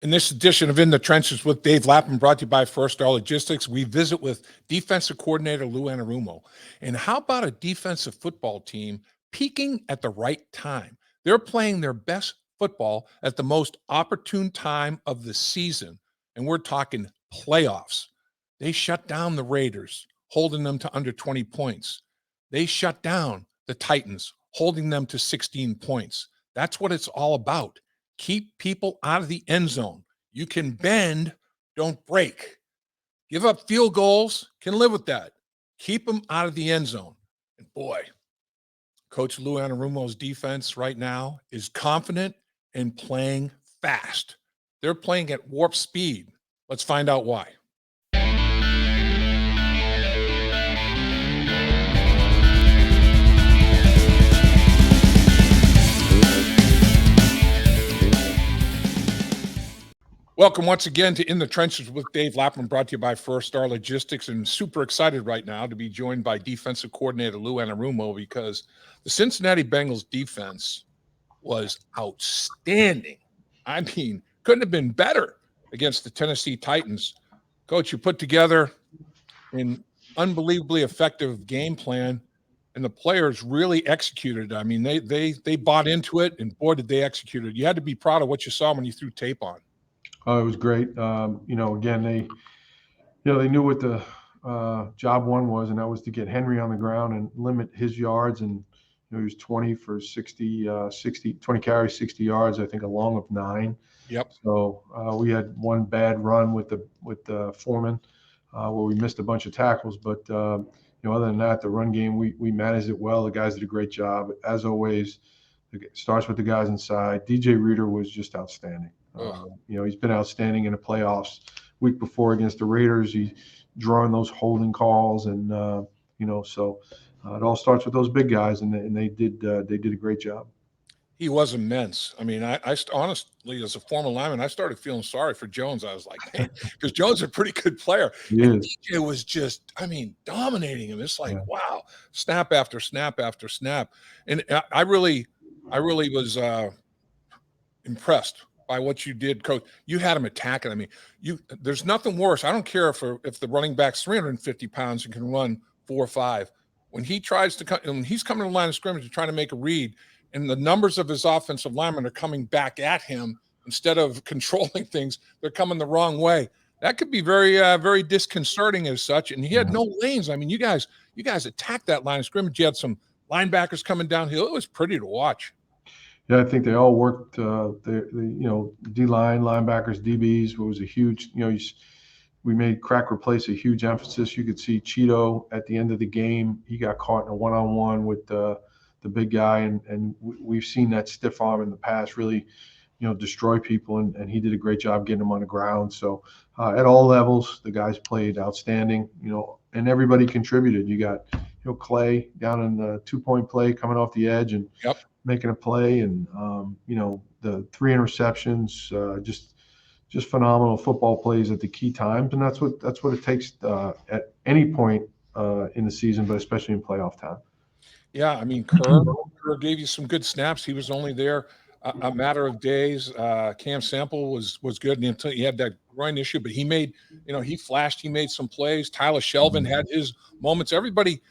In this edition of In the Trenches with Dave Lapham, brought to you by First Star Logistics, we visit with defensive coordinator Lou Anarumo. And how about a defensive football team peaking at the right time? They're playing their best football at the most opportune time of the season. And we're talking playoffs. They shut down the Raiders, holding them to under 20 points. They shut down the Titans, holding them to 16 points. That's what it's all about. Keep people out of the end zone. You can bend, don't break. Give up field goals, can live with that. Keep them out of the end zone. And boy, Coach Lou Anarumo's defense right now is confident and playing fast. They're playing at warp speed. Let's find out why. Welcome once again to In the Trenches with Dave Lapham, brought to you by First Star Logistics. And super excited right now to be joined by defensive coordinator Lou Anarumo, because the Cincinnati Bengals defense was outstanding. I mean, couldn't have been better against the Tennessee Titans. Coach, you put together an unbelievably effective game plan, and the players really executed. I mean, they bought into it, and boy, did they execute it. You had to be proud of what you saw when you threw tape on. Oh, it was great. Again, they knew what the job one was, and that was to get Henry on the ground and limit his yards. And he was 20 for 20 carries, 60 yards, I think, along with 9. Yep. So we had one bad run with the Foreman where we missed a bunch of tackles. But, other than that, the run game, we managed it well. The guys did a great job. As always, it starts with the guys inside. DJ Reader was just outstanding. He's been outstanding in the playoffs. Week before against the Raiders, he's drawing those holding calls, and so it all starts with those big guys, and they did a great job. He was immense. I mean, I honestly, as a former lineman, I started feeling sorry for Jones. I was like, man, because Jones is a pretty good player. And DJ was just, dominating him. It's like, wow, snap after snap after snap. And I really was impressed by what you did, Coach. You had him attacking. I mean, there's nothing worse. I don't care if the running back's 350 pounds and can run 4 or 5. When he tries to come, when he's coming to the line of scrimmage and trying to make a read, and the numbers of his offensive linemen are coming back at him instead of controlling things, they're coming the wrong way. That could be very, very disconcerting as such. And he had no lanes. I mean, you guys attacked that line of scrimmage. You had some linebackers coming downhill. It was pretty to watch. Yeah, I think they all worked. D-line, linebackers, DBs. It was a huge. We made crack replace a huge emphasis. You could see Cheeto at the end of the game. He got caught in a one-on-one with the big guy, and we've seen that stiff arm in the past really, destroy people. And he did a great job getting them on the ground. So at all levels, the guys played outstanding. And everybody contributed. You got Clay down in the 2-point play coming off the edge and making a play, and the 3 interceptions, just phenomenal football plays at the key times, and that's what it takes at any point in the season, but especially in playoff time. Yeah, I mean, Kerr gave you some good snaps. He was only there a matter of days. Cam Sample was good until he had that groin issue, but he made, he flashed. He made some plays. Tyler Shelvin had his moments. Everybody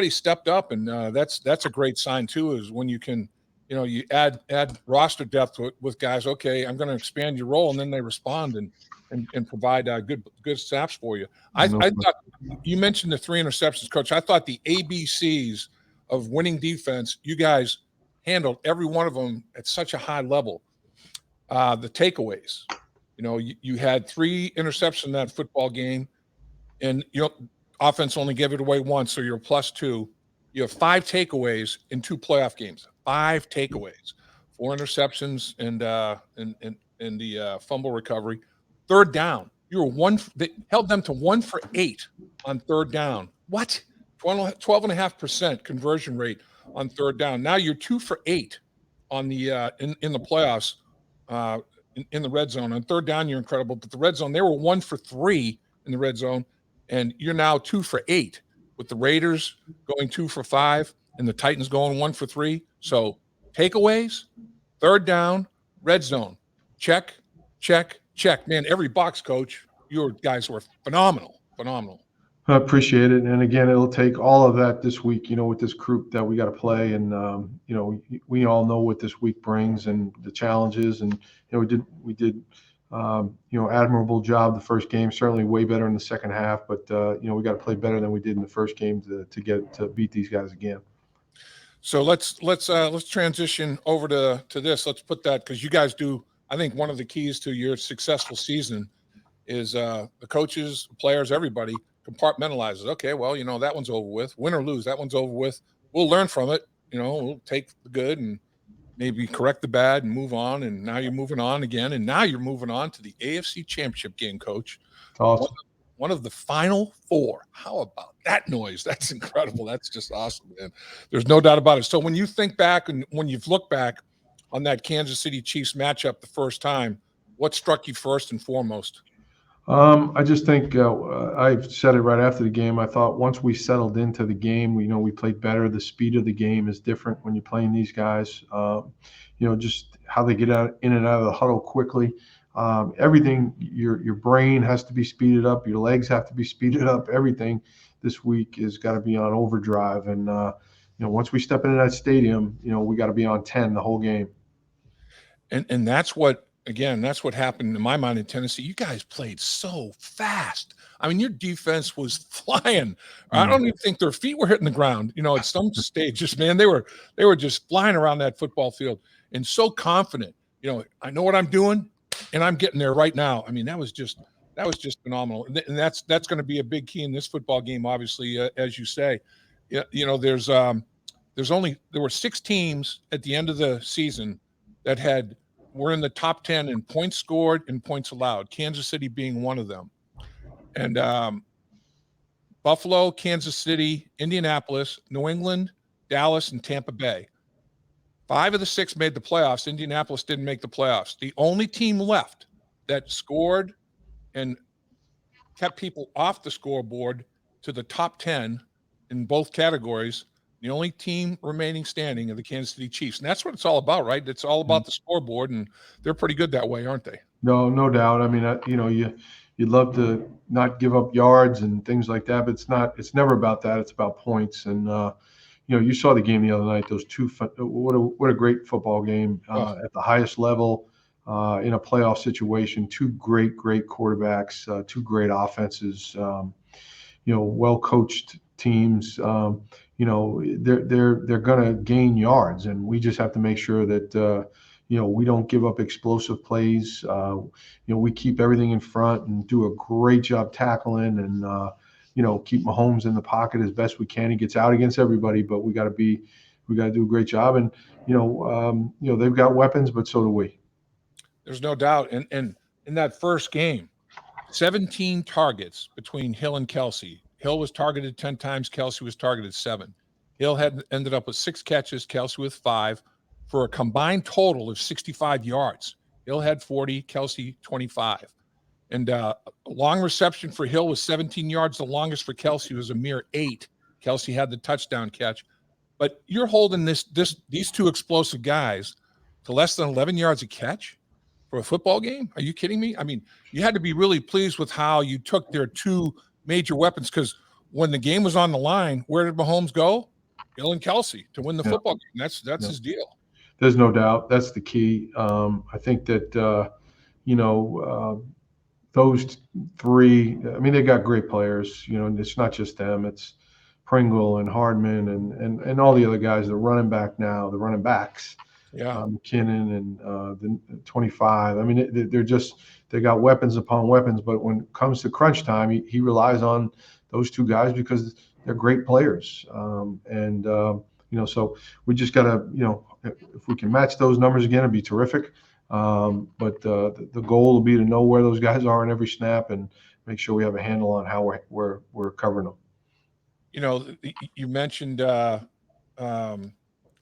stepped up, and that's a great sign too. Is when you can, you add roster depth with guys. Okay, I'm going to expand your role, and then they respond and provide good snaps for you. I thought you mentioned the 3 interceptions, Coach. I thought the ABCs of winning defense, you guys handled every one of them at such a high level. The takeaways, you had 3 interceptions in that football game, and offense only gave it away once, so you're a +2. You have 5 takeaways in 2 playoff games. 5 takeaways, 4 interceptions, and the fumble recovery. 3rd down, they held them to 1 for 8 on 3rd down. What? 12.5% conversion rate on 3rd down. Now you're 2 for 8 on the in the playoffs in the red zone. On 3rd down, you're incredible, but the red zone, they were 1 for 3 in the red zone. And you're now 2 for 8 with the Raiders going 2 for 5 and the Titans going 1 for 3. So takeaways, 3rd down, red zone, check. check, check. Man, every box, coach. Your guys were phenomenal, phenomenal. I appreciate it. And again, it'll take all of that this week, with this group that we got to play. And, we all know what this week brings and the challenges. And, we did, admirable job the first game, certainly way better in the second half. But, we got to play better than we did in the first game to beat these guys again. So let's transition over to this. Let's put that, because you guys do, I think one of the keys to your successful season is the coaches, players, everybody compartmentalizes. Okay, well, that one's over with. Win or lose, that one's over with. We'll learn from it. We'll take the good and maybe correct the bad and move on. And now you're moving on again. And now you're moving on to the AFC Championship game, Coach. Awesome. One of the final four. How about that noise? That's incredible. That's just awesome, man. There's no doubt about it. So when you think back and when you've looked back on that Kansas City Chiefs matchup the first time, what struck you first and foremost? I just think I said it right after the game. I thought once we settled into the game, we played better. The speed of the game is different when you're playing these guys. Just how they get out in and out of the huddle quickly. Everything, your brain has to be speeded up. Your legs have to be speeded up. Everything this week has got to be on overdrive. And once we step into that stadium, we got to be on 10 the whole game. And that's what. Again, that's what happened in my mind in Tennessee. You guys played so fast. I mean, your defense was flying. I don't even think their feet were hitting the ground. At some stages, man, they were just flying around that football field and so confident. I know what I'm doing, and I'm getting there right now. I mean, that was just phenomenal. And that's going to be a big key in this football game, obviously, as you say. There were 6 teams at the end of the season that were in the top 10 in points scored and points allowed, Kansas City being one of them. And Buffalo, Kansas City, Indianapolis, New England, Dallas, and Tampa Bay. 5 of the 6 made the playoffs. Indianapolis didn't make the playoffs. The only team left that scored and kept people off the scoreboard to the top 10 in both categories, the only team remaining standing are the Kansas City Chiefs. And that's what it's all about, right? It's all about the scoreboard, and they're pretty good that way, aren't they? No doubt. I mean, you'd love to not give up yards and things like that, but it's never about that. It's about points. And, you saw the game the other night, those two, what a great football game at the highest level in a playoff situation. 2 great quarterbacks, 2 great offenses, well-coached teams. They're going to gain yards, and we just have to make sure that we don't give up explosive plays. We keep everything in front and do a great job tackling, and keep Mahomes in the pocket as best we can. He gets out against everybody, but we got to do a great job. And they've got weapons, but so do we. There's no doubt. And in that first game, 17 targets between Hill and Kelce. Hill was targeted 10 times. Kelce was targeted 7. Hill ended up with 6 catches, Kelce with 5, for a combined total of 65 yards. Hill had 40, Kelce 25. And a long reception for Hill was 17 yards. The longest for Kelce was a mere 8. Kelce had the touchdown catch. But you're holding these 2 explosive guys to less than 11 yards a catch for a football game? Are you kidding me? I mean, you had to be really pleased with how you took their 2 major weapons, because when the game was on the line, where did Mahomes go? Hill and Kelce to win the football game. That's his deal. There's no doubt. That's the key. I think that, those 3, I mean, they got great players, and it's not just them. It's Pringle and Hardman and all the other guys, the running backs. Yeah. McKinnon and the 25. I mean, they got weapons upon weapons, but when it comes to crunch time, he relies on those 2 guys because they're great players. So we just got to, if we can match those numbers again, it'd be terrific. But the goal will be to know where those guys are in every snap and make sure we have a handle on how we're covering them. You mentioned the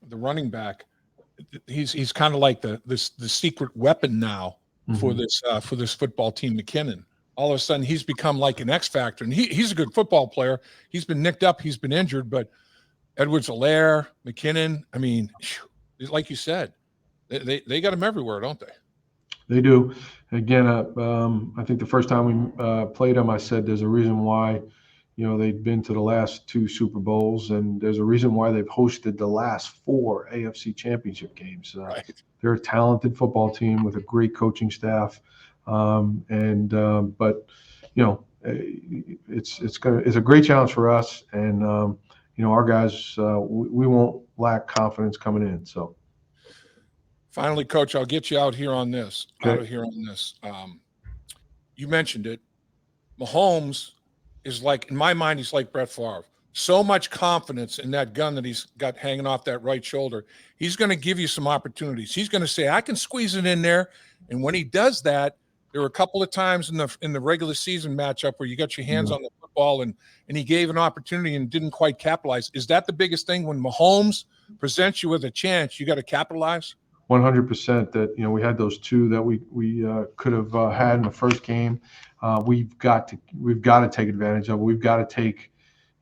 running back. He's kind of like the secret weapon now for this football team, McKinnon. All of a sudden, he's become like an X factor, and he's a good football player. He's been nicked up, he's been injured, but Edwards-Helaire, McKinnon, I mean, like you said, they got him everywhere, don't they? They do. Again, I think the first time we played them, I said there's a reason why, they've been to the last 2 Super Bowls, and there's a reason why they've hosted the last 4 AFC Championship games. Right. They're a talented football team with a great coaching staff, but it's a great challenge for us, and our guys, we won't lack confidence coming in. So. Finally, Coach, I'll get you out here on this. Okay. You mentioned it. Mahomes is like, in my mind, he's like Brett Favre. So much confidence in that gun that he's got hanging off that right shoulder. He's going to give you some opportunities. He's going to say, I can squeeze it in there. And when he does that, there were a couple of times in the regular season matchup where you got your hands on the football and he gave an opportunity and didn't quite capitalize. Is that the biggest thing? When Mahomes presents you with a chance, you got to capitalize? 100% that, we had those 2 that we could have had in the first game. We've got to take advantage of it. We've got to take,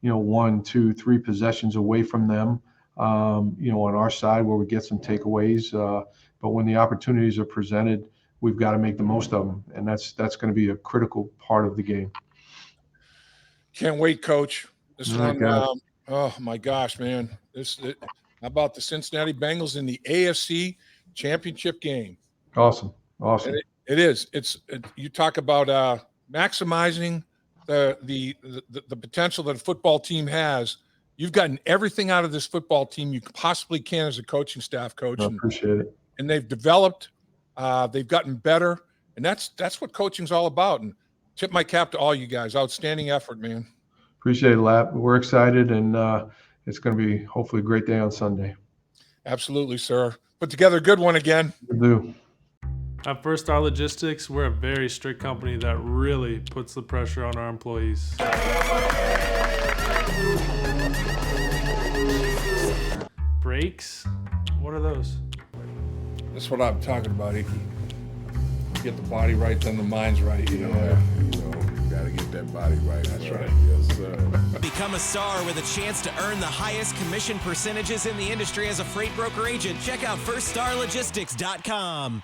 1, 2, 3 possessions away from them, on our side where we get some takeaways. But when the opportunities are presented, we've got to make the most of them. And that's going to be a critical part of the game. Can't wait, Coach. This one, God. oh my gosh, man. How about the Cincinnati Bengals in the AFC Championship Game? Awesome. It is. You talk about maximizing the potential that a football team has. You've gotten everything out of this football team you possibly can as a coaching staff, Coach. I appreciate it. And they've developed. They've gotten better, and that's what coaching's all about. And tip my cap to all you guys. Outstanding effort, man. Appreciate it, Lap. We're excited, and it's going to be hopefully a great day on Sunday. Absolutely, sir. Put together a good one again. We'll do. At First Star Logistics, we're a very strict company that really puts the pressure on our employees. Brakes? What are those? That's what I'm talking about, Icky. Get the body right, then the mind's right. You gotta get that body right. That's right. Yes, sir. Become a star with a chance to earn the highest commission percentages in the industry as a freight broker agent. Check out firststarlogistics.com.